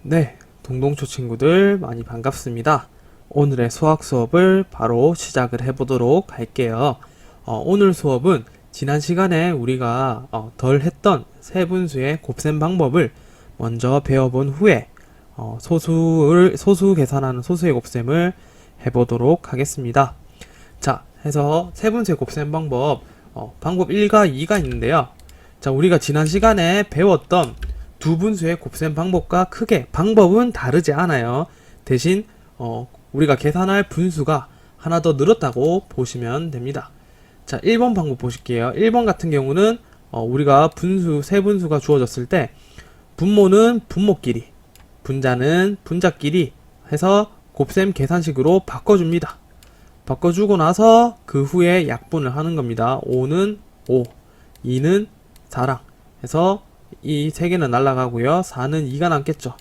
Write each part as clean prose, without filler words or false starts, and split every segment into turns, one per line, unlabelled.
네, 동동초 친구들 많이 반갑습니다. 오늘의 수학 수업을 바로 시작을 해보도록 할게요. 오늘 수업은 지난 시간에 우리가 덜 했던 세분수의 곱셈 방법을 먼저 배워본 후에 소수 계산하는 소수의 곱셈을 해보도록 하겠습니다. 자, 해서 세분수의 곱셈 방법, 방법 1과 2가 있는데요. 자, 우리가 지난 시간에 배웠던 두 분수의 곱셈 방법과 크게 방법은 다르지 않아요. 대신 우리가 계산할 분수가 하나 더 늘었다고 보시면 됩니다. 자, 1번 방법 보실게요. 1번 같은 경우는 우리가 세 분수가 주어졌을 때 분모는 분모끼리, 분자는 분자끼리 해서 곱셈 계산식으로 바꿔줍니다. 바꿔주고 나서 그 후에 약분을 하는 겁니다. 5는 5, 2는 4랑 해서 이 3개는 날라가고요. 4는 2가 남겠죠.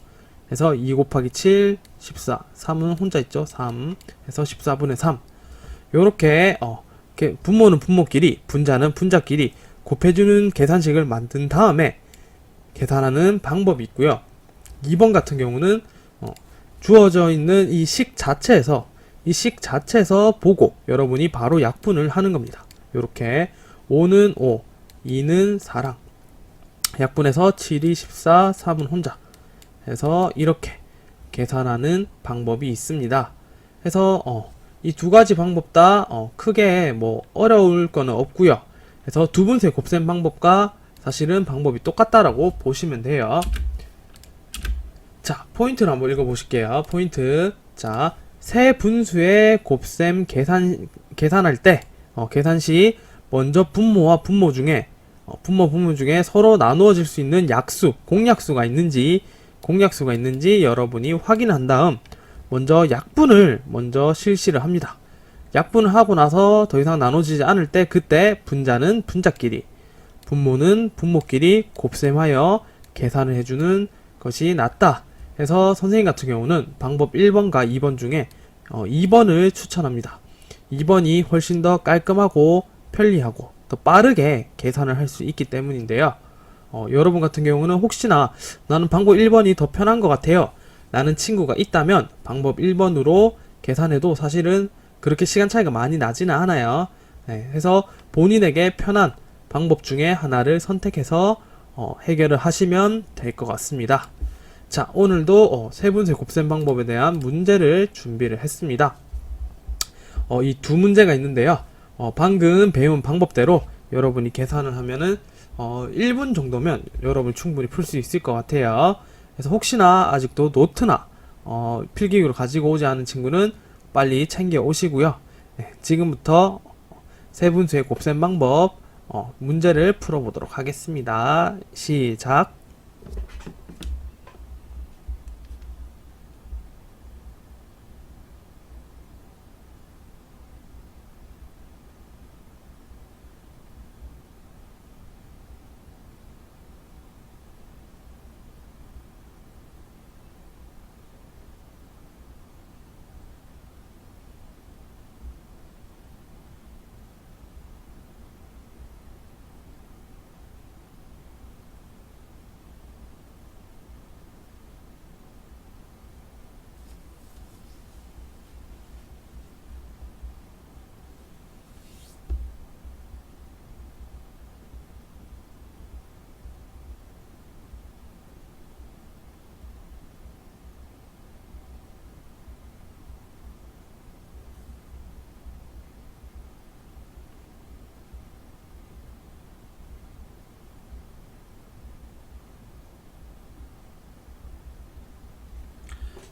해서 2 곱하기 7, 14. 3은 혼자 있죠. 3 해서 14분의 3. 요렇게 분모는 분모끼리, 분자는 분자끼리 곱해주는 계산식을 만든 다음에 계산하는 방법이 있고요. 2번 같은 경우는 주어져 있는 이 식 자체에서 보고 여러분이 바로 약분을 하는 겁니다. 요렇게 5는 5, 2는 4랑 약분해서 7이 14, 3은 혼자 해서 이렇게 계산하는 방법이 있습니다. 해서 이 두 가지 방법 다 크게 뭐 어려울 거는 없고요. 그래서 두 분수의 곱셈 방법과 사실은 방법이 똑같다라고 보시면 돼요. 자, 포인트를 한번 읽어보실게요. 포인트. 자, 세 분수의 곱셈 계산할 때 계산 시 먼저 분모와 분모 중에 서로 나누어질 수 있는 공약수가 있는지 여러분이 확인한 다음 먼저 약분을 실시를 합니다. 약분을 하고 나서 더 이상 나눠지지 않을 때 그때 분자는 분자끼리, 분모는 분모끼리 곱셈하여 계산을 해주는 것이 낫다 해서 선생님 같은 경우는 방법 1번과 2번 중에 2번을 추천합니다. 2번이 훨씬 더 깔끔하고 편리하고 더 빠르게 계산을 할 수 있기 때문인데요. 여러분 같은 경우는 혹시나 나는 방법 1번이 더 편한 것 같아요 라는 친구가 있다면 방법 1번으로 계산해도 사실은 그렇게 시간 차이가 많이 나지는 않아요. 네, 해서 본인에게 편한 방법 중에 하나를 선택해서 해결을 하시면 될 것 같습니다. 자, 오늘도 세분수 곱셈 방법에 대한 문제를 준비를 했습니다. 이 두 문제가 있는데요. 방금 배운 방법대로 여러분이 계산을 하면은 1분 정도면 여러분 충분히 풀 수 있을 것 같아요. 그래서 혹시나 아직도 노트나 필기구를 가지고 오지 않은 친구는 빨리 챙겨 오시고요. 네, 지금부터 세분수의 곱셈 방법 문제를 풀어보도록 하겠습니다. 시작.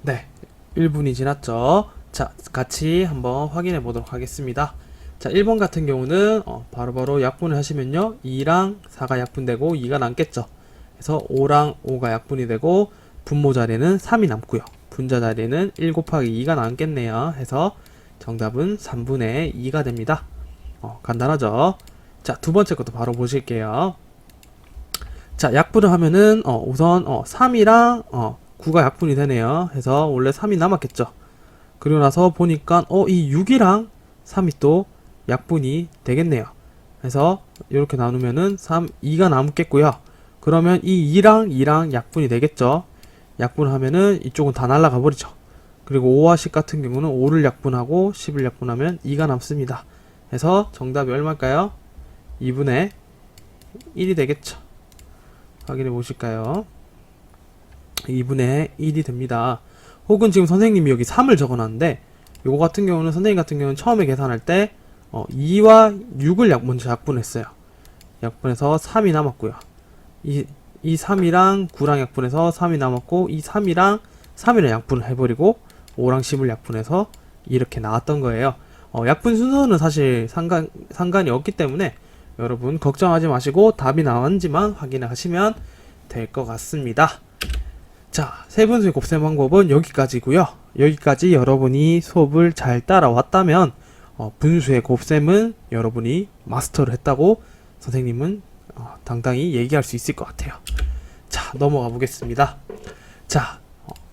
네, 1분이 지났죠. 자, 같이 한번 확인해 보도록 하겠습니다. 자, 1번 같은 경우는 바로바로 약분을 하시면요 2랑 4가 약분되고 2가 남겠죠. 그래서 5랑 5가 약분이 되고 분모 자리에는 3이 남고요, 분자 자리에는 1 곱하기 2가 남겠네요. 해서 정답은 3분의 2가 됩니다. 간단하죠. 자, 두 번째 것도 바로 보실게요. 자, 약분을 하면은 우선 3이랑 9가 약분이 되네요. 해서 원래 3이 남았겠죠. 그리고 나서 보니까 이 6이랑 3이 또 약분이 되겠네요. 그래서 이렇게 나누면은 2가 남겠고요. 그러면 이 2랑 2랑 약분이 되겠죠. 약분하면은 이쪽은 다 날아가 버리죠. 그리고 5와 10 같은 경우는 5를 약분하고 10을 약분하면 2가 남습니다. 그래서 정답이 얼마일까요? 2분의 1이 되겠죠. 확인해 보실까요? 2분의 1이 됩니다. 혹은 지금 선생님이 여기 3을 적어놨는데 요거 같은 경우는 선생님 같은 경우는 처음에 계산할 때 2와 6을 먼저 약분했어요. 약분해서 3이 남았고요. 이 3이랑 9랑 약분해서 3이 남았고 이 3이랑 3이랑 약분을 해버리고 5랑 10을 약분해서 이렇게 나왔던 거예요. 약분 순서는 사실 상관이 없기 때문에 여러분 걱정하지 마시고 답이 나왔는지만 확인하시면 될 것 같습니다. 자, 세분수의 곱셈 방법은 여기까지고요. 여기까지 여러분이 수업을 잘 따라왔다면 분수의 곱셈은 여러분이 마스터를 했다고 선생님은 당당히 얘기할 수 있을 것 같아요. 자, 넘어가 보겠습니다. 자,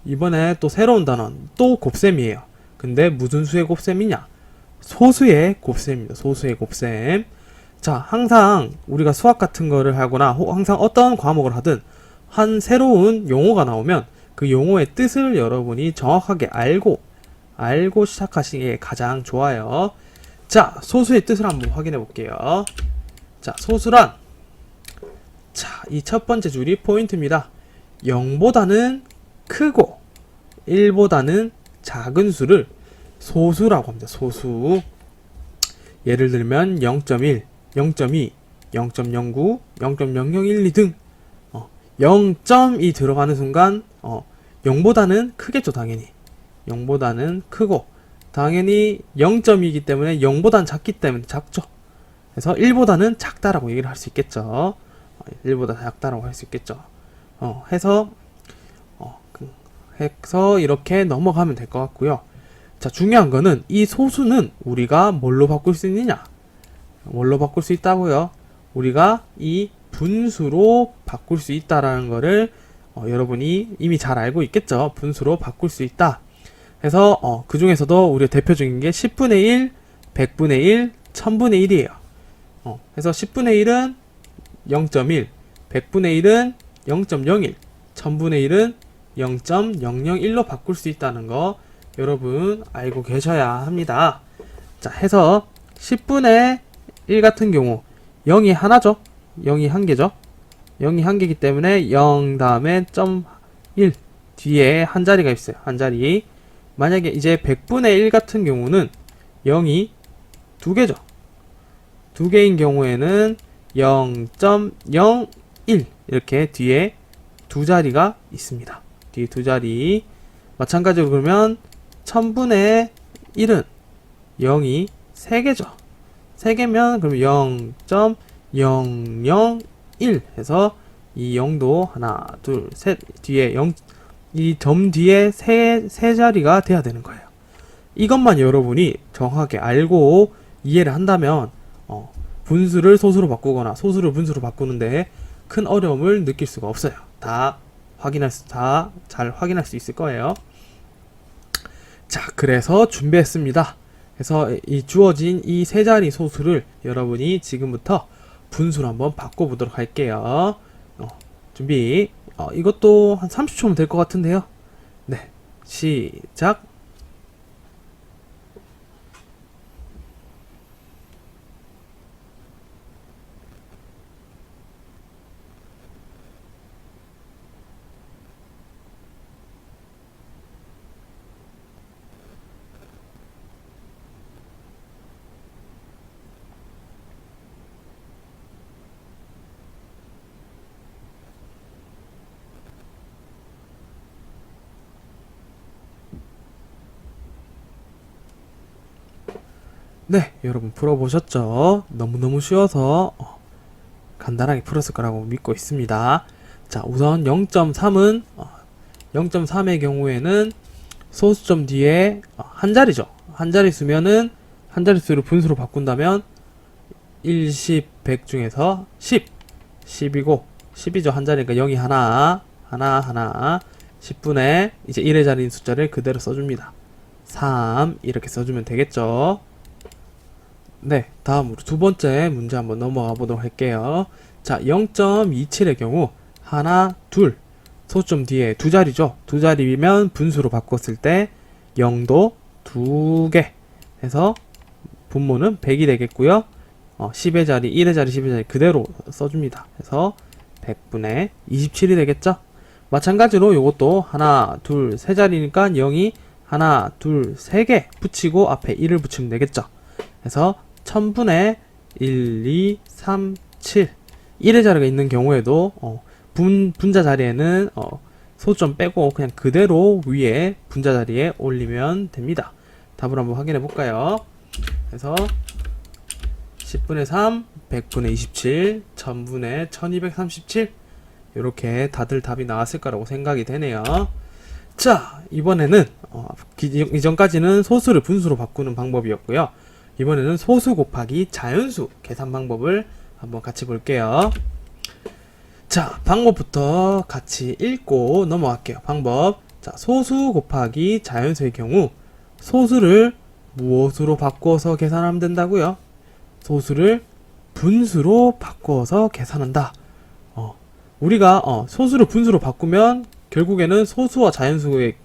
이번에 또 새로운 단원, 또 곱셈이에요. 근데 무슨 수의 곱셈이냐? 소수의 곱셈입니다. 소수의 곱셈. 자, 항상 우리가 수학 같은 거를 하거나 항상 어떤 과목을 하든 한 새로운 용어가 나오면 그 용어의 뜻을 여러분이 정확하게 알고 시작하시는 게 가장 좋아요. 자, 소수의 뜻을 한번 확인해 볼게요. 자, 소수란, 자, 이 첫 번째 줄이 포인트입니다. 0보다는 크고 1보다는 작은 수를 소수라고 합니다. 소수. 예를 들면 0.1, 0.2, 0.09, 0.0012 등 0점이 들어가는 순간 0보다는 크겠죠. 당연히 0보다는 크고 당연히 0점이기 때문에 0보다는 작기 때문에 작죠. 그래서 1보다는 작다라고 얘기를 할 수 있겠죠. 1보다 작다라고 할 수 있겠죠. 해서 이렇게 넘어가면 될 것 같고요. 자, 중요한 거는 이 소수는 우리가 뭘로 바꿀 수 있느냐? 뭘로 바꿀 수 있다고요? 우리가 이 분수로 바꿀 수 있다라는 거를 여러분이 이미 잘 알고 있겠죠. 분수로 바꿀 수 있다. 그래서 그 중에서도 우리가 대표적인 게 10분의 1, 100분의 1, 1000분의 1이에요. 그래서 10분의 1은 0.1, 100분의 1은 0.01, 1000분의 1은 0.001로 바꿀 수 있다는 거 여러분 알고 계셔야 합니다. 자, 해서 10분의 1 같은 경우 0이 하나죠. 0이 한 개죠. 0이 한 개이기 때문에 0 다음에 점 1 뒤에 한 자리가 있어요. 한 자리. 만약에 이제 100분의 1 같은 경우는 0이 두 개죠. 두 개인 경우에는 0.01 이렇게 뒤에 두 자리가 있습니다. 뒤에 두 자리. 마찬가지로 그러면 1000분의 1은 0이 3개죠. 3개면 그럼 0.001 해서 이 0도 하나, 둘, 셋 뒤에 0, 이 점 뒤에 세 자리가 돼야 되는 거예요. 이것만 여러분이 정확하게 알고 이해를 한다면 분수를 소수로 바꾸거나 소수를 분수로 바꾸는데 큰 어려움을 느낄 수가 없어요. 다 잘 확인할 수 있을 거예요. 자, 그래서 준비했습니다. 그래서 이 주어진 이 세 자리 소수를 여러분이 지금부터 분수로 한번 바꿔보도록 할게요. 준비. 이것도 한 30초면 될 것 같은데요. 네, 시작. 네, 여러분 풀어보셨죠? 너무너무 쉬워서 간단하게 풀었을 거라고 믿고 있습니다. 자, 우선 0.3은 0.3의 경우에는 소수점 뒤에 한 자리죠. 한 자릿수면은 한 자릿수를 분수로 바꾼다면 1, 10, 100 중에서 10, 10이고 10이죠. 한 자리니까 0이 하나 10분의 이제 1의 자리인 숫자를 그대로 써줍니다. 3 이렇게 써주면 되겠죠. 네, 다음으로 두 번째 문제 한번 넘어가 보도록 할게요. 자, 0.27의 경우 하나, 둘, 소수점 뒤에 두 자리죠. 두 자리면 분수로 바꿨을 때 0도 2개 해서 분모는 100이 되겠고요. 10의 자리, 1의 자리, 10의 자리 그대로 써줍니다. 그래서 100분의 27이 되겠죠. 마찬가지로 이것도 하나, 둘, 세 자리니까 0이 하나, 둘, 세 개 붙이고 앞에 1을 붙이면 되겠죠. 그래서 1000분의 1, 2, 3, 7 1의 자리가 있는 경우에도 분자 자리에는 소수점 빼고 그냥 그대로 위에 분자 자리에 올리면 됩니다. 답을 한번 확인해 볼까요? 그래서 10분의 3, 100분의 27, 1000분의 1237 이렇게 다들 답이 나왔을 거라고 생각이 되네요. 자, 이번에는 이전까지는 소수를 분수로 바꾸는 방법이었고요. 이번에는 소수 곱하기 자연수 계산 방법을 한번 같이 볼게요. 자, 방법부터 같이 읽고 넘어갈게요. 방법. 자, 소수 곱하기 자연수의 경우 소수를 무엇으로 바꿔서 계산하면 된다고요? 소수를 분수로 바꿔서 계산한다. 우리가 소수를 분수로 바꾸면 결국에는 소수와 자연수의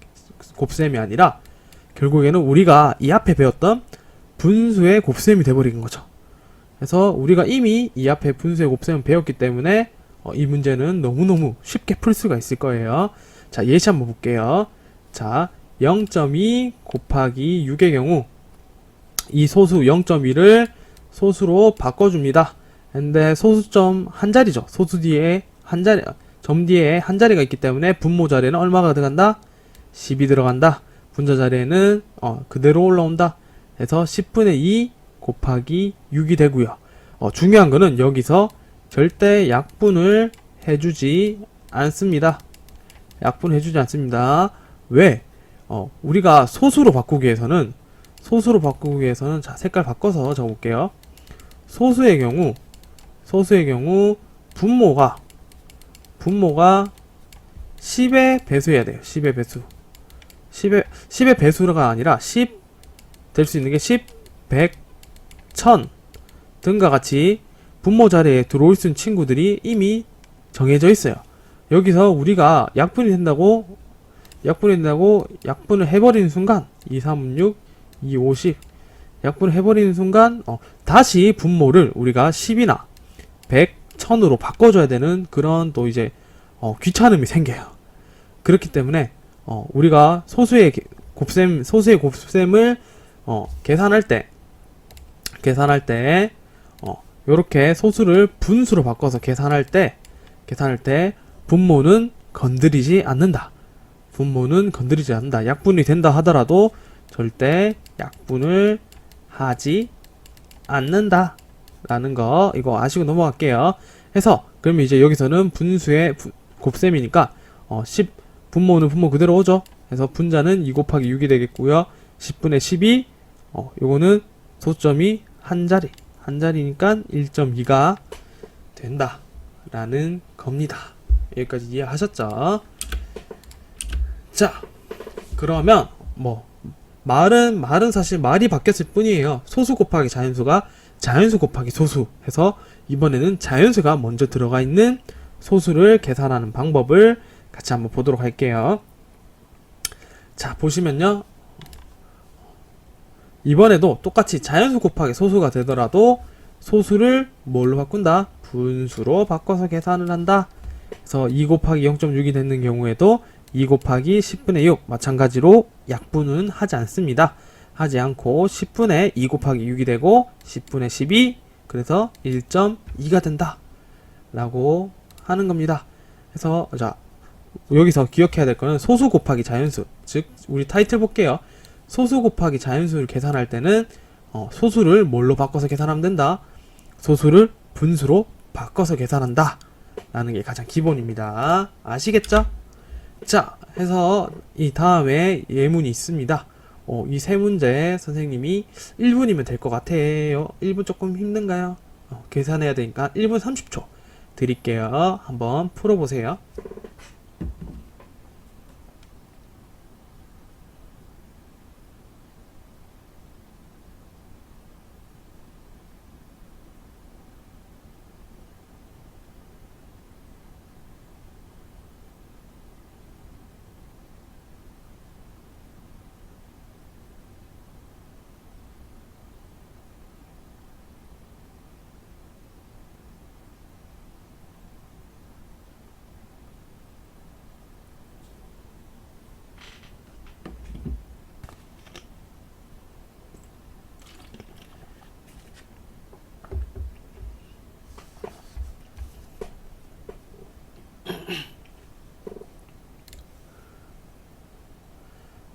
곱셈이 아니라 결국에는 우리가 이 앞에 배웠던 분수의 곱셈이 돼버린 거죠. 그래서 우리가 이미 이 앞에 분수의 곱셈을 배웠기 때문에 이 문제는 너무너무 쉽게 풀 수가 있을 거예요. 자, 예시 한번 볼게요. 자, 0.2 곱하기 6의 경우 이 소수 0.2를 소수로 바꿔줍니다. 근데 소수점 한 자리죠. 소수 뒤에 한 자리, 점 뒤에 한 자리가 있기 때문에 분모 자리에는 얼마가 들어간다? 10이 들어간다. 분자 자리에는 그대로 올라온다. 그래서 10분의 2 곱하기 6이 되고요. 중요한 거는 여기서 절대 약분을 해주지 않습니다. 약분해주지 않습니다. 왜? 우리가 소수로 바꾸기 위해서는 자, 색깔 바꿔서 적어볼게요. 소수의 경우 분모가 10의 배수여야 돼요. 10의 배수. 10의 배수가 아니라 10 될 수 있는 게 10, 100, 1000 등과 같이 분모 자리에 들어올 수 있는 친구들이 이미 정해져 있어요. 여기서 우리가 약분이 된다고 약분을 해버리는 순간 2, 3, 6, 2, 50 약분을 해버리는 순간 다시 분모를 우리가 10이나 100, 1000으로 바꿔줘야 되는 그런 또 이제 귀찮음이 생겨요. 그렇기 때문에 우리가 소수의 곱셈을 계산할 때 요렇게 소수를 분수로 바꿔서 계산할 때 분모는 건드리지 않는다. 약분이 된다 하더라도 절대 약분을 하지 않는다. 라는 거 이거 아시고 넘어갈게요. 해서 그러면 이제 여기서는 분수의 곱셈이니까 10 분모는 분모 그대로 오죠. 그래서 분자는 2 곱하기 6이 되겠고요. 10분의 12 요거는 소점이 한 자리니까 1.2가 된다 라는 겁니다. 여기까지 이해하셨죠? 자, 그러면 말은 사실 말이 바뀌었을 뿐이에요. 소수 곱하기 자연수가 자연수 곱하기 소수 해서 이번에는 자연수가 먼저 들어가 있는 소수를 계산하는 방법을 같이 한번 보도록 할게요. 자, 보시면요. 이번에도 똑같이 자연수 곱하기 소수가 되더라도 소수를 뭘로 바꾼다? 분수로 바꿔서 계산을 한다. 그래서 2 곱하기 0.6이 되는 경우에도 2 곱하기 10분의 6 마찬가지로 약분은 하지 않습니다. 하지 않고 10분의 2 곱하기 6이 되고 10분의 12 그래서 1.2가 된다 라고 하는 겁니다. 그래서 자, 여기서 기억해야 될 거는 소수 곱하기 자연수, 즉 우리 타이틀 볼게요. 소수 곱하기 자연수를 계산할 때는 소수를 뭘로 바꿔서 계산하면 된다? 소수를 분수로 바꿔서 계산한다 라는 게 가장 기본입니다. 아시겠죠? 자, 해서 이 다음에 예문이 있습니다. 이 세 문제 선생님이 1분이면 될 것 같아요. 1분 조금 힘든가요? 계산해야 되니까 1분 30초 드릴게요. 한번 풀어보세요.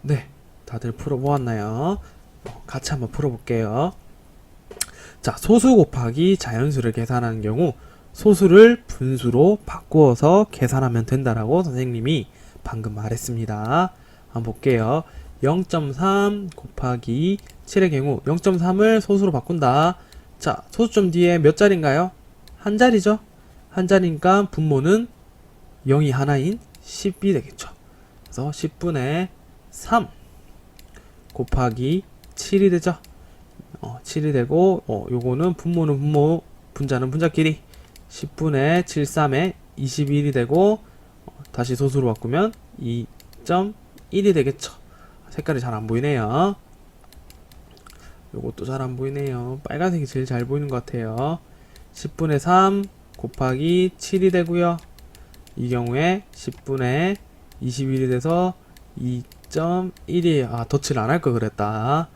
네, 다들 풀어보았나요? 같이 한번 풀어볼게요. 자, 소수 곱하기 자연수를 계산하는 경우 소수를 분수로 바꾸어서 계산하면 된다라고 선생님이 방금 말했습니다. 한번 볼게요. 0.3 곱하기 7의 경우 0.3을 소수로 바꾼다. 자, 소수점 뒤에 몇 자리인가요? 한 자리죠? 한 자리니까 분모는 0이 하나인 10이 되겠죠. 그래서 10분의 3 곱하기 7이 되죠. 7이 되고 요거는 분모는 분모, 분자는 분자끼리 10분의 7, 3에 21이 되고 다시 소수로 바꾸면 2.1이 되겠죠. 색깔이 잘 안 보이네요. 요것도 잘 안 보이네요. 빨간색이 제일 잘 보이는 것 같아요. 10분의 3 곱하기 7이 되고요. 이 경우에 10분의 21이 돼서 2.1이 덧칠 안 할 걸 그랬다.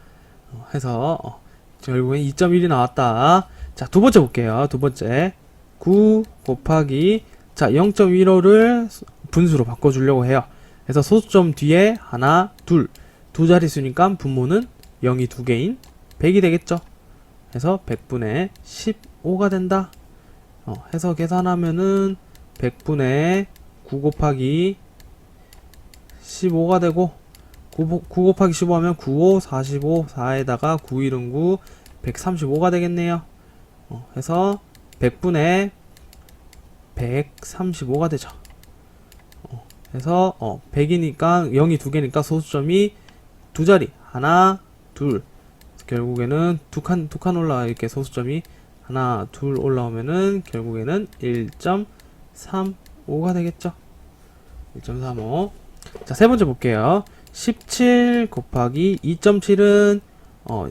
해서 결국엔 2.1이 나왔다. 자, 두 번째 볼게요. 두 번째 9 곱하기 자 0.15를 분수로 바꿔주려고 해요. 그래서 소수점 뒤에 하나, 두 자릿수니까 분모는 0이 두 개인 100이 되겠죠. 해서 100분의 15가 된다. 해서 계산하면은 100분의 9 곱하기 15가 되고 9 곱하기 15 하면 95, 45, 4에다가 9, 1은 9, 135가 되겠네요. 해서 100분의 135가 되죠. 해서 100이니까 0이 두 개니까 소수점이 두 자리 하나, 둘 결국에는 두 칸 올라 이렇게 소수점이 하나, 둘 올라오면은 결국에는 1.35가 되겠죠. 1.35. 자, 세 번째 볼게요. 17 곱하기 2.7은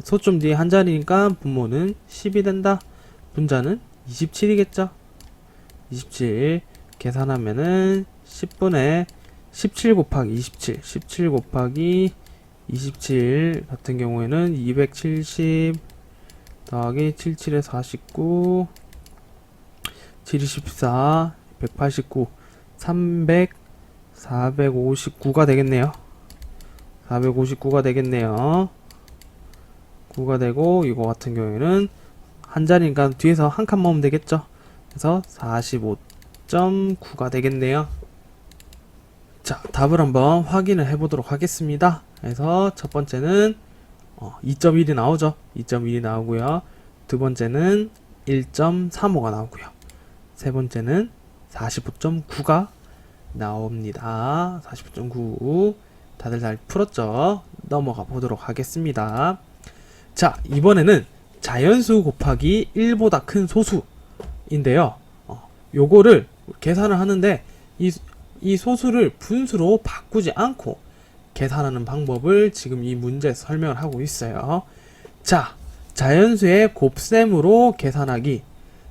소점 뒤에 한 자리니까 분모는 10이 된다. 분자는 27이겠죠. 27 계산하면은 10분의 17 곱하기 27 17 곱하기 27 같은 경우에는 270 더하기 77에 49 7이 14 189 300 459가 되겠네요. 459가 되겠네요. 9가 되고 이거 같은 경우에는 한 자리니까 뒤에서 한 칸 모으면 되겠죠. 그래서 45.9가 되겠네요. 자, 답을 한번 확인을 해보도록 하겠습니다. 그래서 첫 번째는 2.1이 나오죠. 2.1이 나오고요. 두 번째는 1.35가 나오고요. 세 번째는 45.9가 나옵니다. 45.9 다들 잘 풀었죠? 넘어가 보도록 하겠습니다. 자, 이번에는 자연수 곱하기 1보다 큰 소수인데요. 요거를 계산을 하는데 이 소수를 분수로 바꾸지 않고 계산하는 방법을 지금 이 문제에서 설명을 하고 있어요. 자, 자연수의 곱셈으로 계산하기.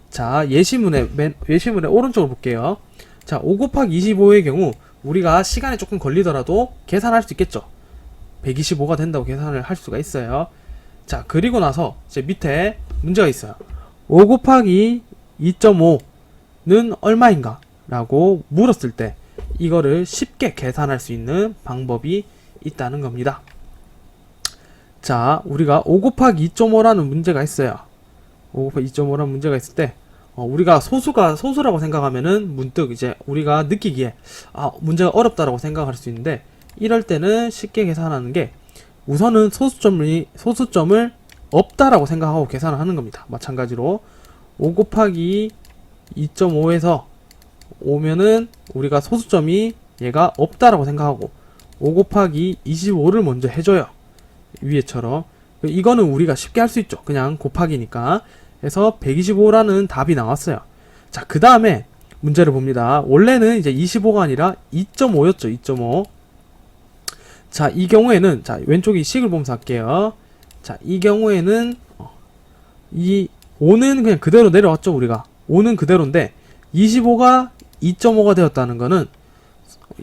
자, 예시문의 오른쪽을 볼게요. 자, 5 곱하기 25의 경우 우리가 시간이 조금 걸리더라도 계산할 수 있겠죠. 125가 된다고 계산을 할 수가 있어요. 자, 그리고 나서 이제 밑에 문제가 있어요. 5 곱하기 2.5는 얼마인가? 라고 물었을 때 이거를 쉽게 계산할 수 있는 방법이 있다는 겁니다. 자, 우리가 5 곱하기 2.5라는 문제가 있어요. 5 곱하기 2.5라는 문제가 있을 때 우리가 소수라고 생각하면은 문득 이제 우리가 느끼기에 문제가 어렵다라고 생각할 수 있는데 이럴 때는 쉽게 계산하는 게 우선은 소수점을 없다라고 생각하고 계산을 하는 겁니다. 마찬가지로 5 곱하기 2.5에서 오면은 우리가 소수점이 얘가 없다라고 생각하고 5 곱하기 25를 먼저 해줘요. 위에처럼. 이거는 우리가 쉽게 할 수 있죠. 그냥 곱하기니까. 그래서 125라는 답이 나왔어요. 자, 그 다음에 문제를 봅니다. 원래는 이제 25가 아니라 2.5였죠. 2.5. 자, 이 경우에는 자, 왼쪽이 식을 보면서 할게요. 자, 이 경우에는 이 5는 그냥 그대로 내려왔죠. 우리가 5는 그대로인데 25가 2.5가 되었다는 거는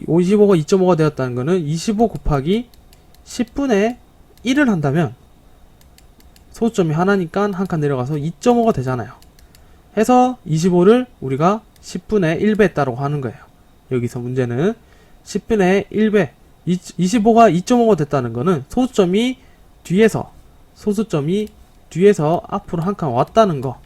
25가 2.5가 되었다는 거는 25 곱하기 10분의 1을 한다면 소수점이 하나니까 한 칸 내려가서 2.5가 되잖아요. 해서 25를 우리가 10분의 1배 했다고 하는 거예요. 여기서 문제는 10분의 1배 25가 2.5가 됐다는 거는 소수점이 뒤에서 앞으로 한 칸 왔다는 거,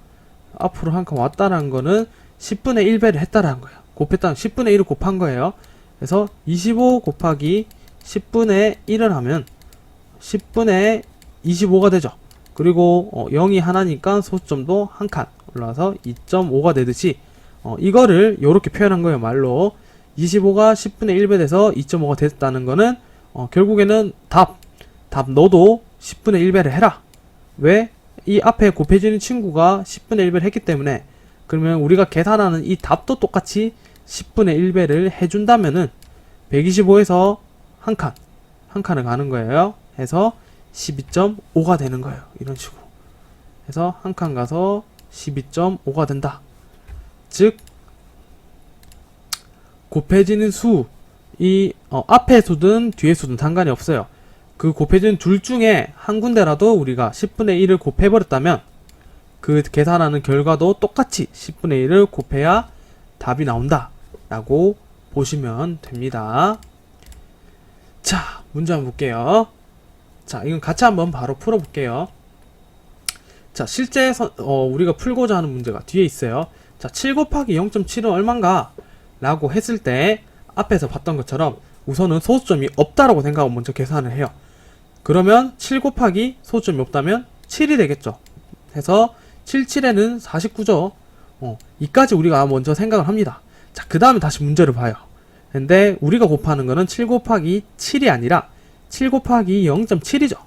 앞으로 한 칸 왔다는 거는 10분의 1배를 했다라는 거예요. 곱했다는 10분의 1을 곱한 거예요. 그래서 25 곱하기 10분의 1을 하면 10분의 25가 되죠. 그리고 0이 하나니까 소수점도 한 칸 올라와서 2.5가 되듯이 이거를 이렇게 표현한 거예요. 말로 25가 10분의 1배 돼서 2.5가 됐다는 거는 결국에는 답 너도 10분의 1배를 해라. 왜? 이 앞에 곱해지는 친구가 10분의 1배를 했기 때문에. 그러면 우리가 계산하는 이 답도 똑같이 10분의 1배를 해준다면은 125에서 한 칸을 가는 거예요. 해서 12.5가 되는 거예요. 이런 식으로 해서 한 칸 가서 12.5가 된다. 즉 곱해지는 수, 앞에 수든 뒤에 수든 상관이 없어요. 그 곱해지는 둘 중에 한 군데라도 우리가 10분의 1을 곱해버렸다면 그 계산하는 결과도 똑같이 10분의 1을 곱해야 답이 나온다 라고 보시면 됩니다. 자, 문제 한번 볼게요. 자, 이건 같이 한번 바로 풀어볼게요. 자, 실제 우리가 풀고자 하는 문제가 뒤에 있어요. 자, 7 곱하기 0.7은 얼만가? 라고 했을 때 앞에서 봤던 것처럼 우선은 소수점이 없다라고 생각하고 먼저 계산을 해요. 그러면 7 곱하기 소수점이 없다면 7이 되겠죠. 해서 7, 7에는 49죠. 이까지 우리가 먼저 생각을 합니다. 자, 그 다음에 다시 문제를 봐요. 근데 우리가 곱하는 거는 7 곱하기 7이 아니라 7 곱하기 0.7이죠.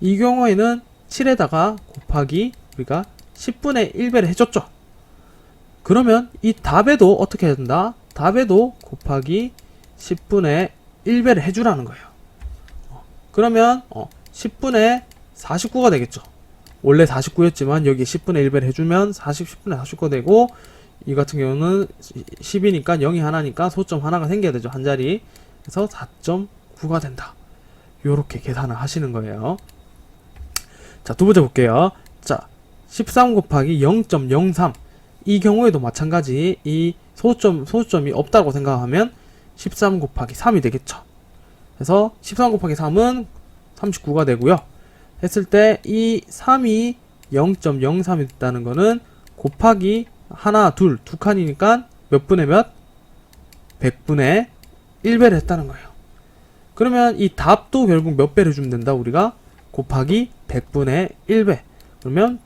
이 경우에는 7에다가 곱하기 우리가 10분의 1배를 해줬죠. 그러면 이 답에도 어떻게 해야 된다? 답에도 곱하기 10분의 1배를 해주라는 거예요. 그러면 10분의 49가 되겠죠. 원래 49였지만 여기 10분의 1배를 해주면 10분의 49가 되고, 이 같은 경우는 10이니까 0이 하나니까 소점 하나가 생겨야 되죠. 한 자리. 그래서 4.9가 된다. 요렇게 계산을 하시는 거예요. 자, 두 번째 볼게요. 자, 13 곱하기 0.03. 이 경우에도 마찬가지 이 소수점이 없다고 생각하면 13 곱하기 3이 되겠죠. 그래서 13 곱하기 3은 39가 되고요. 했을 때 이 3이 0.03이 됐다는 거는 곱하기 하나, 두 칸이니까 몇 분의 몇? 100분의 1배를 했다는 거예요. 그러면 이 답도 결국 몇 배를 주면 된다? 우리가 곱하기 100분의 1배. 그러면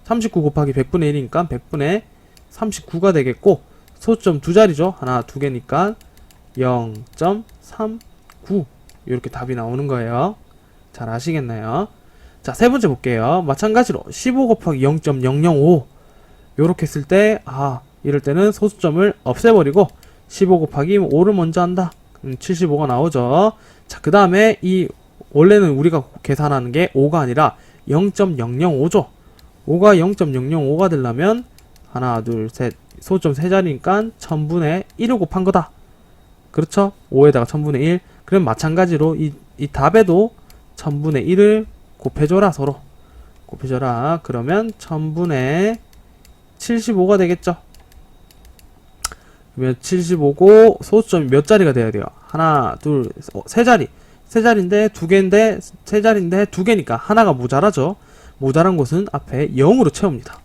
39 곱하기 100분의 1이니까 100분의 39가 되겠고, 소수점 두 자리죠. 하나, 두 개니까 0.39. 이렇게 답이 나오는 거예요. 잘 아시겠나요? 자, 세 번째 볼게요. 마찬가지로 15 곱하기 0.005. 요렇게 했을 때, 이럴 때는 소수점을 없애버리고 15 곱하기 5를 먼저 한다. 그럼 75가 나오죠. 자, 그 다음에 원래는 우리가 계산하는 게 5가 아니라 0.005죠. 5가 0.005가 되려면 하나, 둘, 셋, 소수점 세 자리니까 1000분의 1을 곱한 거다. 그렇죠? 5에다가 1000분의 1. 그럼 마찬가지로 이 답에도 1000분의 1을 곱해줘라. 서로 곱해줘라. 그러면 1000분의 75가 되겠죠. 그러면 75고 소수점이 몇 자리가 돼야 돼요? 하나, 둘, 세 자리. 세 자리인데 두 개인데 세 자리인데 두 개니까 하나가 모자라죠. 모자란 곳은 앞에 0으로 채웁니다.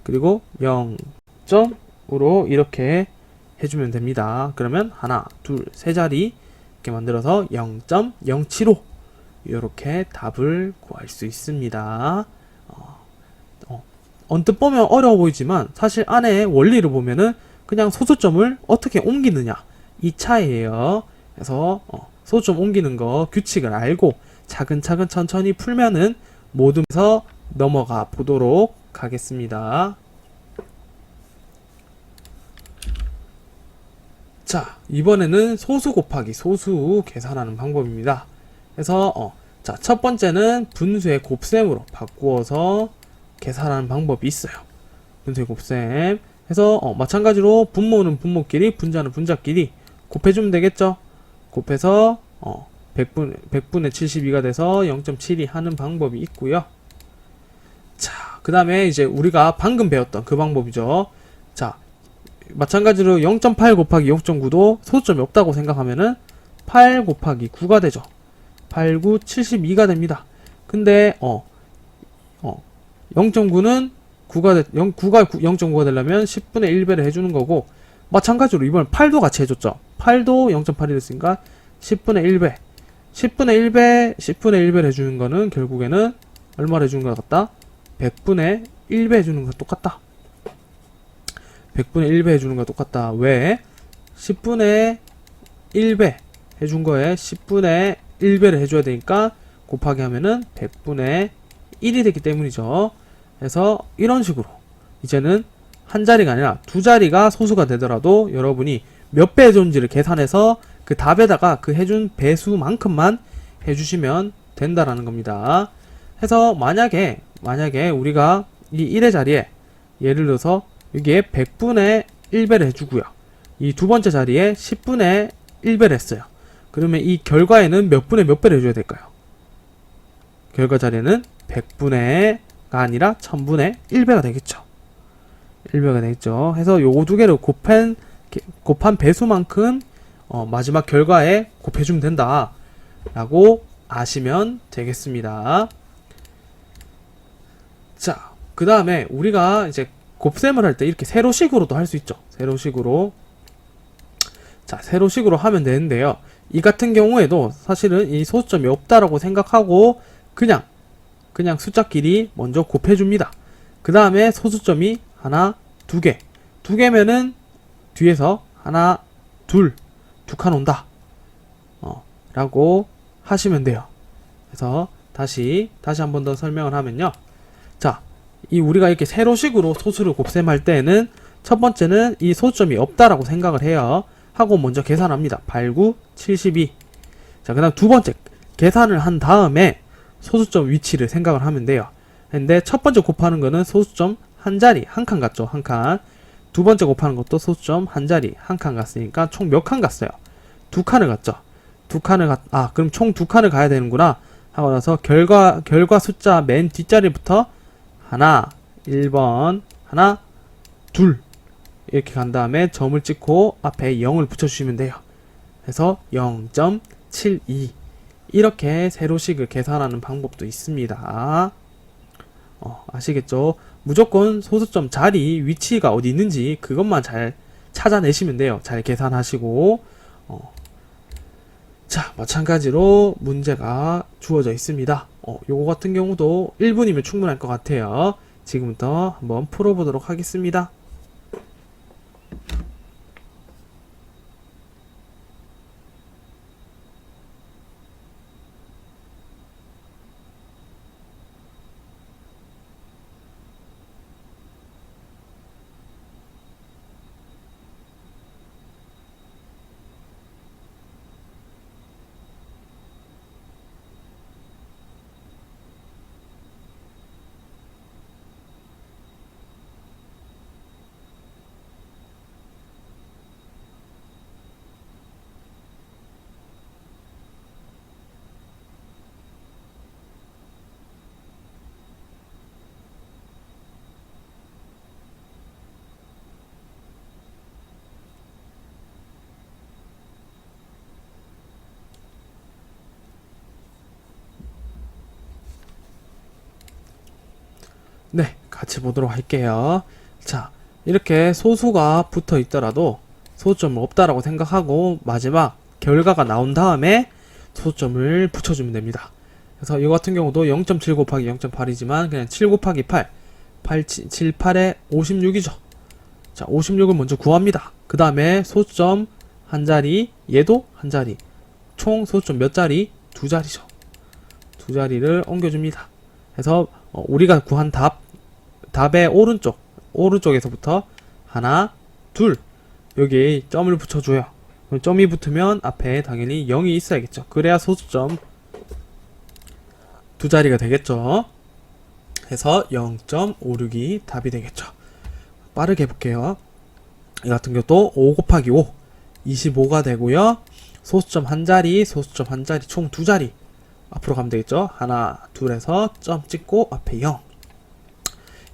그리고 0점으로 이렇게 해주면 됩니다. 그러면 하나, 둘, 세 자리 이렇게 만들어서 0.075 이렇게 답을 구할 수 있습니다. 언뜻 보면 어려워 보이지만 사실 안에 원리를 보면은 그냥 소수점을 어떻게 옮기느냐 이 차이예요. 그래서 소수점 옮기는 거 규칙을 알고 차근차근 천천히 풀면은 모두에서 넘어가 보도록 하겠습니다. 자, 이번에는 소수 곱하기 소수 계산하는 방법입니다. 그래서 자, 첫 번째는 분수의 곱셈으로 바꾸어서 계산하는 방법이 있어요. 분수의 곱셈 해서 마찬가지로 분모는 분모끼리 분자는 분자끼리 곱해주면 되겠죠. 곱해서 100분의 72가 돼서 0.72 하는 방법이 있고요. 자, 그 다음에 이제 우리가 방금 배웠던 그 방법이죠. 자, 마찬가지로 0.8 곱하기 0.9도 소수점이 없다고 생각하면은 8 곱하기 9가 되죠. 8, 9, 72가 됩니다. 근데 0.9는 9가 0.9가 되려면 10분의 1배를 해주는 거고, 마찬가지로 이번엔 8도 같이 해줬죠. 8도 0.8이 됐으니까 10분의 1배 10분의 1배를 해주는 거는 결국에는 얼마를 해주는 것 같다? 100분의 1배 해주는 거 똑같다. 100분의 1배 해주는 거 똑같다. 왜? 10분의 1배 해준 거에 10분의 1배를 해줘야 되니까 곱하기 하면은 100분의 1이 되기 때문이죠. 그래서 이런 식으로 이제는 한 자리가 아니라 두 자리가 소수가 되더라도 여러분이 몇 배 해줬는지를 계산해서 그 답에다가 그 해준 배수만큼만 해주시면 된다라는 겁니다. 해서 만약에 우리가 이 1의 자리에 예를 들어서 여기에 100분의 1배를 해주고요. 이 두 번째 자리에 10분의 1배를 했어요. 그러면 이 결과에는 몇 분의 몇 배를 해줘야 될까요? 결과 자리에는 100분의가 아니라 1000분의 1배가 되겠죠. 1배가 되겠죠. 해서 요거 두 개를 곱한 배수만큼 마지막 결과에 곱해주면 된다 라고 아시면 되겠습니다. 자, 그 다음에 우리가 이제 곱셈을 할 때 이렇게 세로식으로도 할 수 있죠. 세로식으로. 자, 세로식으로 하면 되는데요. 이 같은 경우에도 사실은 이 소수점이 없다라고 생각하고 그냥 숫자끼리 먼저 곱해줍니다. 그 다음에 소수점이 하나, 두 개면은 뒤에서 하나, 두 칸 온다. 라고 하시면 돼요. 그래서 다시 한 번 더 설명을 하면요. 자, 이 우리가 이렇게 세로식으로 소수를 곱셈할 때에는 첫 번째는 이 소수점이 없다라고 생각을 해요. 하고 먼저 계산합니다. 8, 9, 72. 자, 그 다음 두 번째 계산을 한 다음에 소수점 위치를 생각을 하면 돼요. 근데 첫 번째 곱하는 거는 소수점 한 자리, 한 칸 갔죠. 한 칸. 두 번째 곱하는 것도 소수점 한 자리, 한 칸 갔으니까 총 몇 칸 갔어요? 두 칸을 갔죠. 그럼 총 두 칸을 가야 되는구나. 하고 나서 결과 숫자 맨 뒷자리부터 하나, 1번, 하나, 둘. 이렇게 간 다음에 점을 찍고 앞에 0을 붙여주시면 돼요. 그래서 0.72. 이렇게 세로식을 계산하는 방법도 있습니다. 아시겠죠? 무조건 소수점 자리, 위치가 어디 있는지 그것만 잘 찾아내시면 돼요. 잘 계산하시고. 자, 마찬가지로 문제가 주어져 있습니다. 요거 같은 경우도 1분이면 충분할 것 같아요. 지금부터 한번 풀어보도록 하겠습니다. 네, 같이 보도록 할게요. 자, 이렇게 소수가 붙어 있더라도 소수점을 없다라고 생각하고 마지막 결과가 나온 다음에 소수점을 붙여주면 됩니다. 그래서 이거 같은 경우도 0.7 곱하기 0.8이지만 그냥 7 곱하기 8, 7, 8에 56이죠. 자, 56을 먼저 구합니다. 그 다음에 소수점 한 자리, 얘도 한 자리. 총 소수점 몇 자리? 두 자리죠. 두 자리를 옮겨줍니다. 그래서 우리가 구한 답의 오른쪽에서부터 하나, 둘 여기 점을 붙여줘요. 그럼 점이 붙으면 앞에 당연히 0이 있어야겠죠. 그래야 소수점 두 자리가 되겠죠. 해서 0.56이 답이 되겠죠. 빠르게 해볼게요. 이 같은 경우도 5 곱하기 5 25가 되고요. 소수점 한 자리 총 두 자리 앞으로 가면 되겠죠. 하나, 둘에서 점 찍고 앞에 0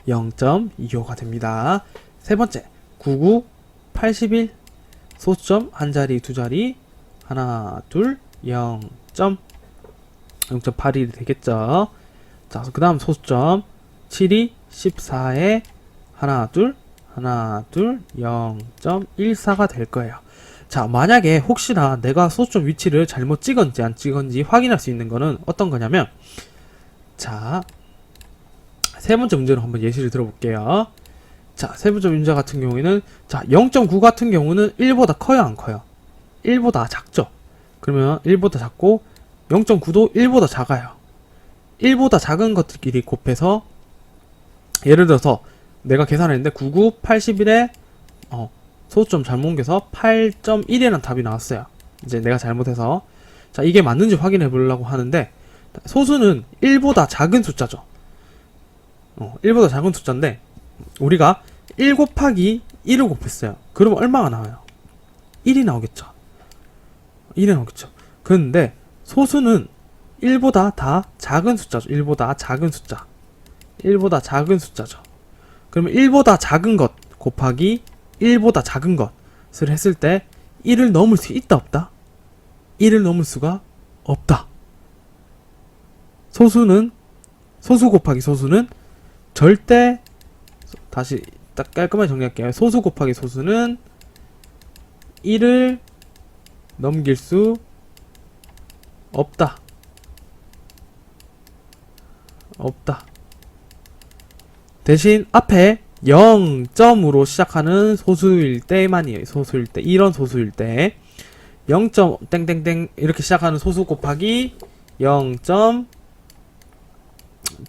0.25가 됩니다. 세 번째 99, 81 소수점 한 자리 두 자리 하나, 둘, 0.8이 되겠죠. 자, 그 다음 소수점 7이 14에 하나, 둘, 0.14가 될 거예요. 자, 만약에 혹시나 내가 소수점 위치를 잘못 찍었는지 안 찍었는지 확인할 수 있는 거는 어떤 거냐면, 자, 세 번째 문제로 한번 예시를 들어볼게요. 자, 세 번째 문제 같은 경우에는, 자, 0.9 같은 경우는 1보다 커요, 안 커요? 1보다 작죠? 그러면 1보다 작고, 0.9도 1보다 작아요. 1보다 작은 것들끼리 곱해서, 예를 들어서 내가 계산을 했는데 99, 81에 소수점 잘못 옮겨서 8.1이라는 답이 나왔어요. 이제 내가 잘못해서. 자, 이게 맞는지 확인해 보려고 하는데, 소수는 1보다 작은 숫자죠. 1보다 작은 숫자인데, 우리가 1 곱하기 1을 곱했어요. 그러면 얼마가 나와요? 1이 나오겠죠. 1이 나오겠죠. 그런데 소수는 1보다 다 작은 숫자죠. 1보다 작은 숫자. 1보다 작은 숫자죠. 그러면 1보다 작은 것 곱하기 1보다 작은 것을 했을 때 1을 넘을 수 있다 없다? 1을 넘을 수가 없다. 소수 곱하기 소수는 절대, 다시 딱 깔끔하게 정리할게요. 소수 곱하기 소수는 1을 넘길 수 없다. 대신 앞에 0점으로 시작하는 소수일 때만이에요. 소수일 때, 이런 소수일 때 0. 땡땡땡 이렇게 시작하는 소수 곱하기 0.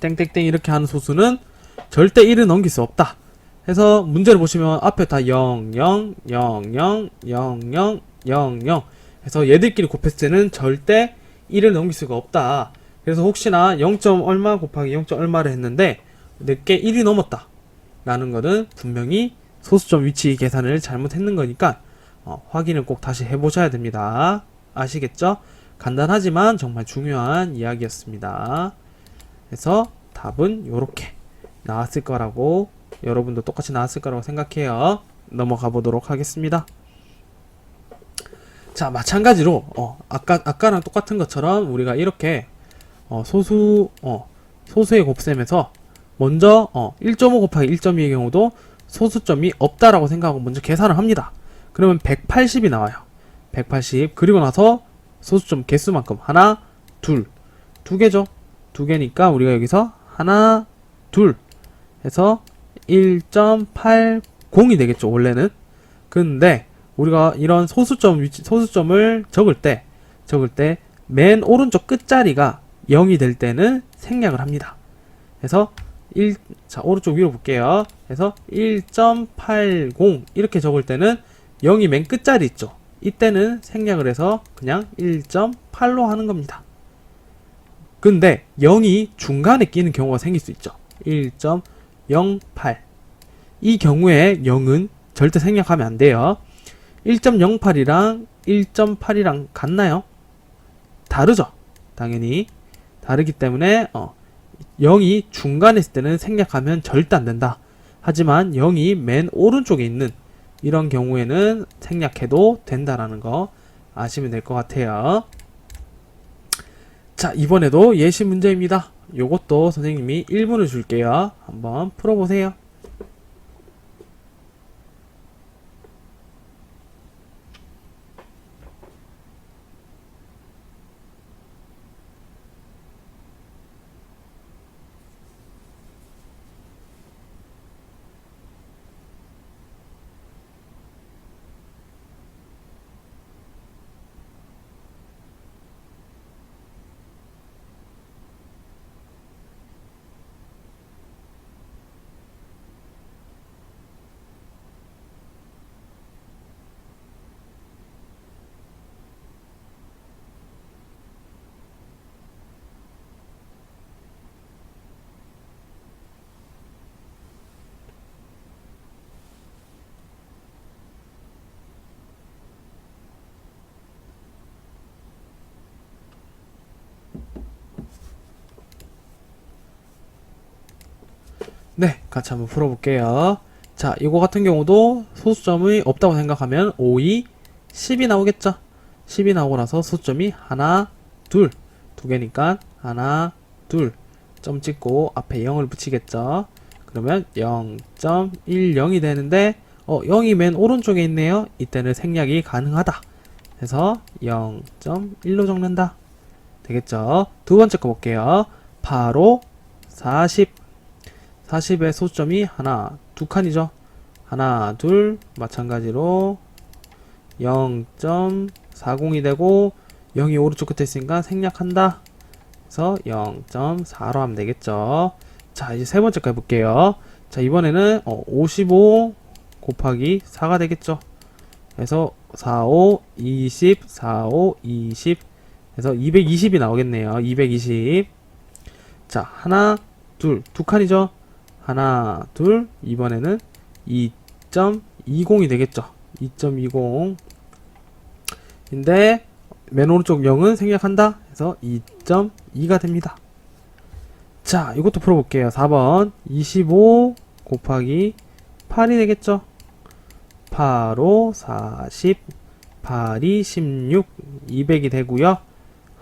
땡땡땡 이렇게 하는 소수는 절대 1을 넘길 수 없다. 해서 문제를 보시면 앞에 다 0, 0, 0, 0, 0, 0, 0, 0 해서 얘들끼리 곱했을 때는 절대 1을 넘길 수가 없다. 그래서 혹시나 0. 얼마 곱하기 0. 얼마를 했는데 내게 1이 넘었다 라는 거는 분명히 소수점 위치 계산을 잘못했는 거니까 확인을 꼭 다시 해보셔야 됩니다. 아시겠죠? 간단하지만 정말 중요한 이야기였습니다. 그래서 답은 요렇게 나왔을 거라고, 여러분도 똑같이 나왔을 거라고 생각해요. 넘어가 보도록 하겠습니다. 자, 마찬가지로 아까랑 똑같은 것처럼 우리가 이렇게 소수의 곱셈에서 먼저 1.5 곱하기 1.2의 경우도 소수점이 없다라고 생각하고 먼저 계산을 합니다. 그러면 180이 나와요. 180. 그리고 나서 소수점 개수만큼 하나, 둘, 두 개죠. 두 개니까 우리가 여기서 하나, 둘 해서 1.80이 되겠죠, 원래는. 근데 우리가 이런 소수점을 적을 때 맨 오른쪽 끝자리가 0이 될 때는 생략을 합니다. 그래서 자, 오른쪽 위로 볼게요. 그래서 1.80 이렇게 적을 때는 0이 맨 끝자리 있죠. 이때는 생략을 해서 그냥 1.8로 하는 겁니다. 근데 0이 중간에 끼는 경우가 생길 수 있죠. 1.08. 이 경우에 0은 절대 생략하면 안 돼요. 1.08이랑 1.8이랑 같나요? 다르죠. 당연히 다르기 때문에 0이 중간에 있을 때는 생략하면 절대 안 된다. 하지만 0이 맨 오른쪽에 있는 이런 경우에는 생략해도 된다라는 거 아시면 될 것 같아요. 자, 이번에도 예시 문제입니다. 요것도 선생님이 1분을 줄게요. 한번 풀어보세요. 네, 같이 한번 풀어볼게요. 자, 이거 같은 경우도 소수점이 없다고 생각하면 5, 2, 10이 나오겠죠. 10이 나오고 나서 소점이 하나, 둘, 두 개니까 하나, 둘, 점 찍고 앞에 0을 붙이겠죠. 그러면 0.10이 되는데 0이 맨 오른쪽에 있네요. 이때는 생략이 가능하다. 그래서 0.1로 적는다. 되겠죠. 두 번째 거 볼게요. 바로 40. 40의 소점이 하나, 두 칸이죠. 하나, 둘, 마찬가지로 0.40이 되고 0이 오른쪽 끝에 있으니까 생략한다. 그래서 0.4로 하면 되겠죠. 자, 이제 세 번째 거 해볼게요. 자, 이번에는 55 곱하기 4가 되겠죠. 그래서 45, 20, 45, 20 그래서 220이 나오겠네요. 220. 자, 하나, 둘, 두 칸이죠. 하나, 둘, 이번에는 2.20이 되겠죠. 2.20 인데 맨 오른쪽 0은 생략한다. 그래서 2.2가 됩니다. 자, 이것도 풀어볼게요. 4번 25 곱하기 8이 되겠죠. 8로 40 8이 16 200이 되고요.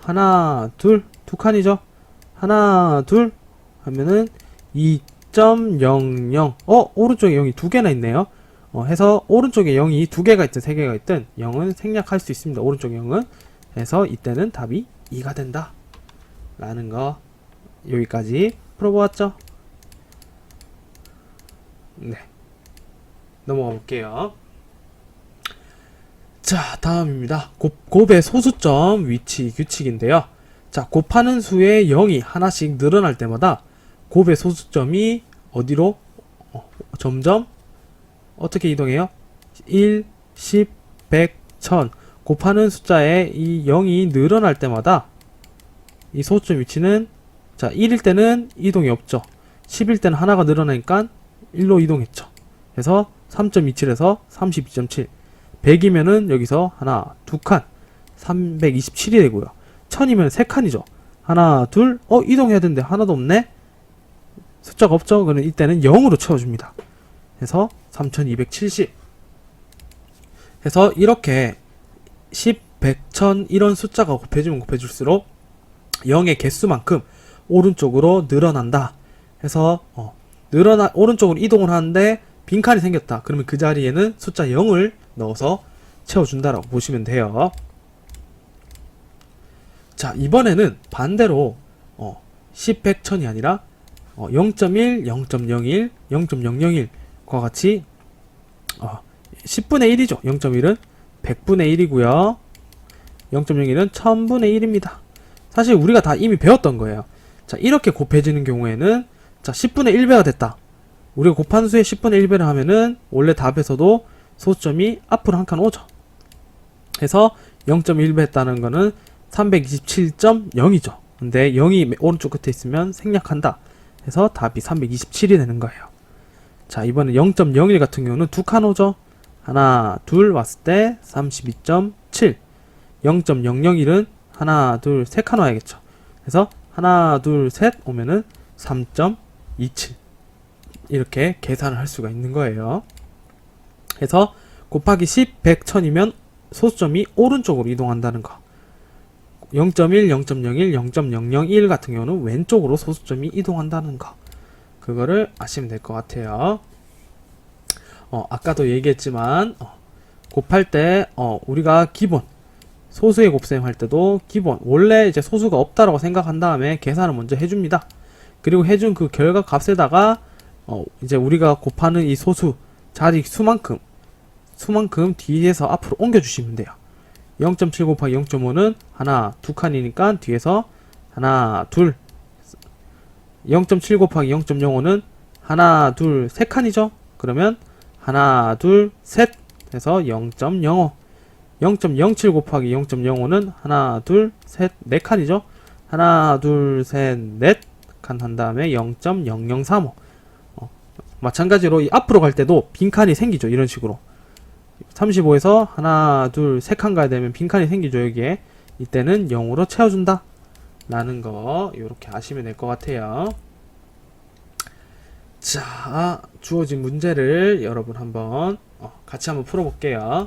하나, 둘, 두 칸이죠. 하나, 둘 하면은 2.00 오른쪽에 0이 두 개나 있네요. 해서 오른쪽에 0이 두 개가 있든 세 개가 있든 0은 생략할 수 있습니다. 오른쪽 0은. 해서 이때는 답이 2가 된다. 라는 거 여기까지 풀어보았죠. 네. 넘어가 볼게요. 자, 다음입니다. 곱의 소수점 위치 규칙인데요. 자, 곱하는 수의 0이 하나씩 늘어날 때마다 곱의 소수점이 어디로 점점 어떻게 이동해요? 1, 10, 100, 1000 곱하는 숫자에 이 0이 늘어날 때마다 이 소수점 위치는 자, 1일 때는 이동이 없죠. 10일 때는 하나가 늘어나니까 1로 이동했죠. 그래서 3.27에서 32.7 100이면은 여기서 하나, 두 칸 327이 되고요. 1000이면 세 칸이죠. 하나, 둘, 이동해야 되는데 하나도 없네? 숫자가 없죠? 그러면 이때는 0으로 채워줍니다. 그래서 3270 해서 이렇게 10, 100, 1000 이런 숫자가 곱해지면 곱해질수록 0의 개수만큼 오른쪽으로 늘어난다. 해서 오른쪽으로 이동을 하는데 빈칸이 생겼다. 그러면 그 자리에는 숫자 0을 넣어서 채워준다라고 보시면 돼요. 자, 이번에는 반대로 10, 100, 1000이 아니라 0.1, 0.01, 0.001과 같이 10분의 1이죠. 0.1은 100분의 1이고요. 0.01은 1000분의 1입니다. 사실 우리가 다 이미 배웠던 거예요. 자, 이렇게 곱해지는 경우에는 자, 10분의 1배가 됐다. 우리가 곱한 수의 10분의 1배를 하면은 원래 답에서도 소수점이 앞으로 한 칸 오죠. 해서 0.1배 했다는 거는 327.0이죠. 근데 0이 오른쪽 끝에 있으면 생략한다. 해서 답이 327이 되는 거예요. 자, 이번에 0.01 같은 경우는 두 칸 오죠. 하나, 둘 왔을 때 32.7 0.001은 하나, 둘, 세 칸 와야겠죠. 그래서 하나, 둘, 셋 오면은 3.27 이렇게 계산을 할 수가 있는 거예요. 그래서 곱하기 10, 100, 1000이면 소수점이 오른쪽으로 이동한다는 거. 0.1, 0.01, 0.001 같은 경우는 왼쪽으로 소수점이 이동한다는 거. 그거를 아시면 될 것 같아요. 아까도 얘기했지만 곱할 때 우리가 기본 소수의 곱셈 할 때도 기본 원래 이제 소수가 없다라고 생각한 다음에 계산을 먼저 해줍니다. 그리고 해준 그 결과 값에다가 이제 우리가 곱하는 이 소수 자리 수만큼 뒤에서 앞으로 옮겨주시면 돼요. 0.7 곱하기 0.5는 하나, 두 칸이니까 뒤에서 하나, 둘 0.7 곱하기 0.05는 하나, 둘, 세 칸이죠? 그러면 하나, 둘, 셋 해서 0.05 0.07 곱하기 0.05는 하나, 둘, 셋, 네 칸이죠? 하나, 둘, 셋, 넷 칸 한 다음에 0.0035 마찬가지로 이 앞으로 갈 때도 빈칸이 생기죠. 이런 식으로 35에서 하나, 둘, 세 칸 가야 되면 빈칸이 생기죠. 여기에 이때는 0으로 채워준다 라는 거 이렇게 아시면 될 것 같아요. 자, 주어진 문제를 여러분 한번 같이 한번 풀어볼게요.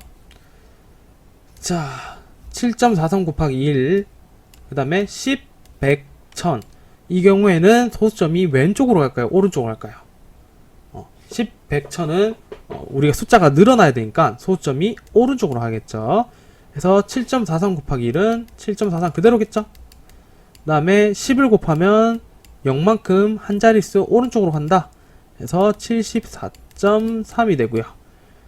자, 7.43 곱하기 1, 그 다음에 10, 100, 1000. 이 경우에는 소수점이 왼쪽으로 갈까요? 오른쪽으로 갈까요? 10, 100, 1000은 우리가 숫자가 늘어나야 되니까 소수점이 오른쪽으로 가겠죠. 그래서 7.43 곱하기 1은 7.43 그대로겠죠? 그 다음에 10을 곱하면 0만큼 한 자릿수 오른쪽으로 간다. 그래서 74.3이 되고요.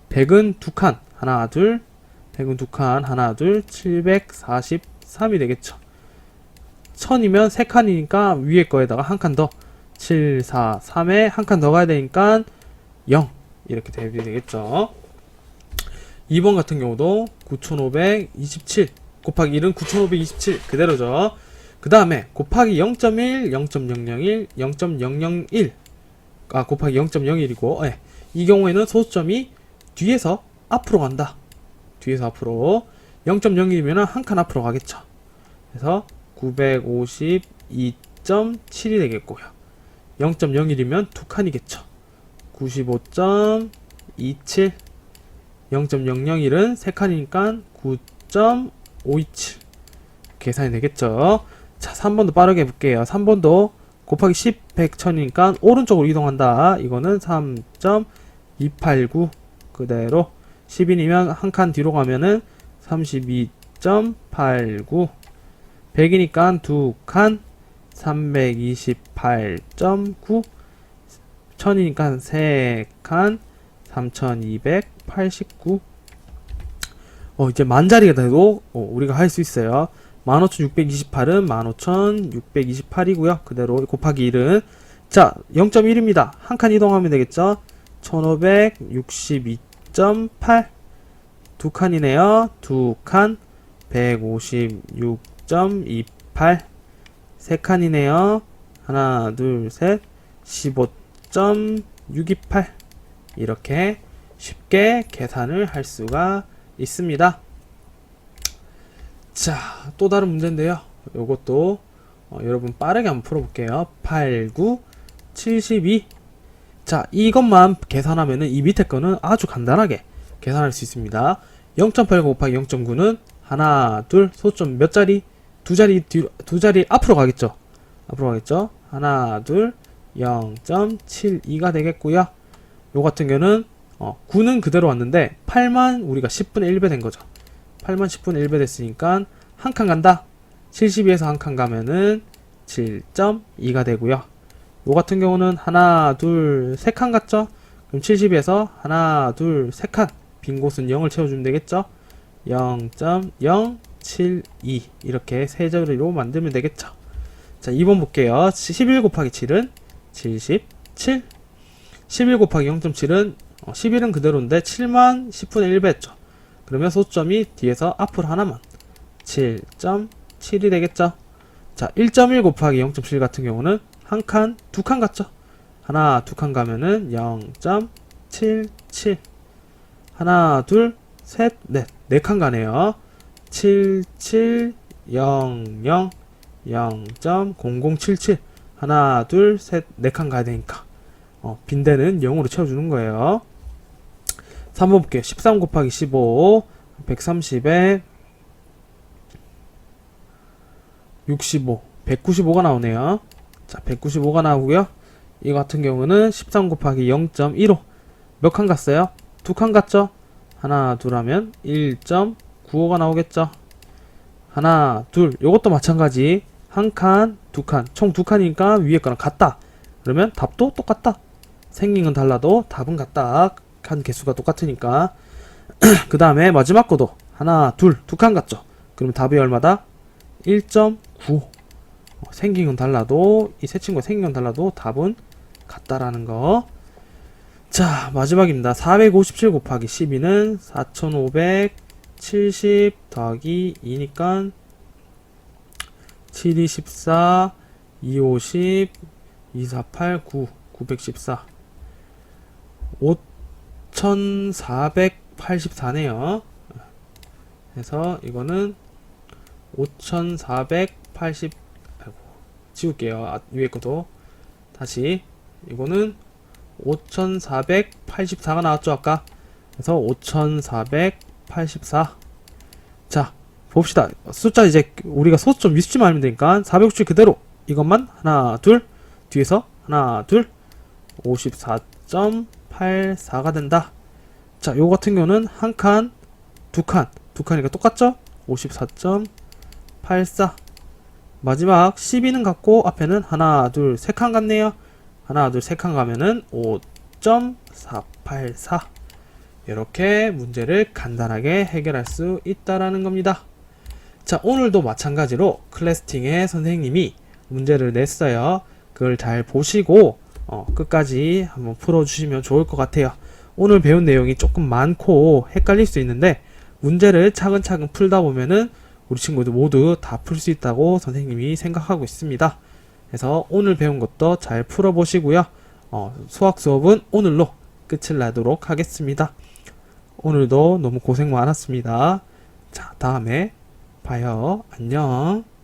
100은 두 칸, 하나, 둘, 100은 두 칸, 하나, 둘, 743이 되겠죠. 1000이면 세 칸이니까 위에 거에다가 한 칸 더, 7, 4, 3에 한 칸 더 가야 되니까 0 이렇게 대입이 되겠죠. 2번 같은 경우도 9527 곱하기 1은 9527 그대로죠. 그 다음에 곱하기 0.1, 0.001, 0.001 곱하기 0.01이고 이 경우에는 소수점이 뒤에서 앞으로 간다. 뒤에서 앞으로 0.01이면 한 칸 앞으로 가겠죠. 그래서 952.7이 되겠고요. 0.01이면 두 칸이겠죠. 95.27 0.001은 세 칸이니까 9.527 계산이 되겠죠. 자, 3번도 빠르게 해볼게요. 3번도 곱하기 10, 100, 1000이니까 오른쪽으로 이동한다. 이거는 3.289 그대로 10인이면 한 칸 뒤로 가면은 32.89 100이니까 두 칸 328.9 1000이니까 세 칸 3289 이제 만자리가 돼도 우리가 할 수 있어요. 15628은 15628이고요. 그대로 곱하기 1은 자 0.1입니다. 한 칸 이동하면 되겠죠. 1562.8 두 칸이네요. 두 칸 156.28 세 칸이네요. 하나 둘셋 15.628 이렇게 쉽게 계산을 할 수가 있습니다. 자, 또 다른 문제인데요. 요것도 여러분 빠르게 한번 풀어볼게요. 8, 9, 72. 자, 이것만 계산하면은 이 밑에 거는 아주 간단하게 계산할 수 있습니다. 0.8 곱하기 0.9는 하나, 둘, 소수점 몇 자리? 두 자리 뒤로, 두 자리 앞으로 가겠죠. 앞으로 가겠죠. 하나, 둘, 0.72가 되겠고요. 요 같은 경우는 9는 그대로 왔는데 8만 우리가 10분의 1배 된 거죠. 8만 10분의 1배 됐으니까 한 칸 간다. 72에서 한 칸 가면은 7.2가 되고요. 요 같은 경우는 하나, 둘, 세 칸 갔죠? 그럼 72에서 하나, 둘, 세 칸. 빈 곳은 0을 채워주면 되겠죠? 0.072 이렇게 세 자리로 만들면 되겠죠. 자, 2번 볼게요. 11 곱하기 7은 77. 11 곱하기 0.7은 11은 그대로인데 7만 10분의 1배 했죠. 그러면 소수점이 뒤에서 앞으로 하나만 7.7이 되겠죠. 자, 1.1 곱하기 0.7 같은 경우는 한 칸, 두 칸 같죠. 하나, 두 칸 가면은 0.77 하나, 둘, 셋, 넷, 네 칸 가네요. 7700 0.0077 하나, 둘, 셋, 네 칸 가야 되니까 빈대는 0으로 채워주는 거예요. 3번 볼게요. 13 곱하기 15 130에 65 195가 나오네요. 자, 195가 나오고요. 이 같은 경우는 13 곱하기 0.15 몇 칸 갔어요? 두 칸 갔죠? 하나, 둘 하면 1.95가 나오겠죠? 하나, 둘. 요것도 마찬가지. 한 칸, 두 칸. 총 두 칸이니까 위에 거랑 같다. 그러면 답도 똑같다. 생긴 건 달라도 답은 같다. 칸 개수가 똑같으니까. 그 다음에 마지막 거도 하나, 둘, 두 칸 갔죠? 그러면 답이 얼마다? 1.95. 생긴 건 달라도 이 세 친구가 생긴 건 달라도 답은 같다라는 거. 자, 마지막입니다. 457 곱하기 12는 4570 더하기 2니까 7, 2, 14, 2, 50, 2, 4, 8, 9, 914 5484네요. 그래서 이거는 5480 지울게요. 위에 것도 다시 이거는 5484가 나왔죠 아까. 그래서 5484. 자, 봅시다. 숫자 이제 우리가 소 좀 미수지 말면 되니까 460 그대로 이것만 하나 둘 뒤에서 하나 둘 54.84가 된다. 자, 요거 같은 경우는 한 칸, 두 칸이니까 똑같죠? 54.84. 마지막 12는 같고 앞에는 하나, 둘, 세 칸 같네요. 하나, 둘, 세 칸 가면은 5.484. 이렇게 문제를 간단하게 해결할 수 있다라는 겁니다. 자, 오늘도 마찬가지로 클래스팅의 선생님이 문제를 냈어요. 그걸 잘 보시고 끝까지 한번 풀어주시면 좋을 것 같아요. 오늘 배운 내용이 조금 많고 헷갈릴 수 있는데 문제를 차근차근 풀다 보면은 우리 친구들 모두 다 풀 수 있다고 선생님이 생각하고 있습니다. 그래서 오늘 배운 것도 잘 풀어보시고요. 수학 수업은 오늘로 끝을 나도록 하겠습니다. 오늘도 너무 고생 많았습니다. 자, 다음에 봐요. 안녕.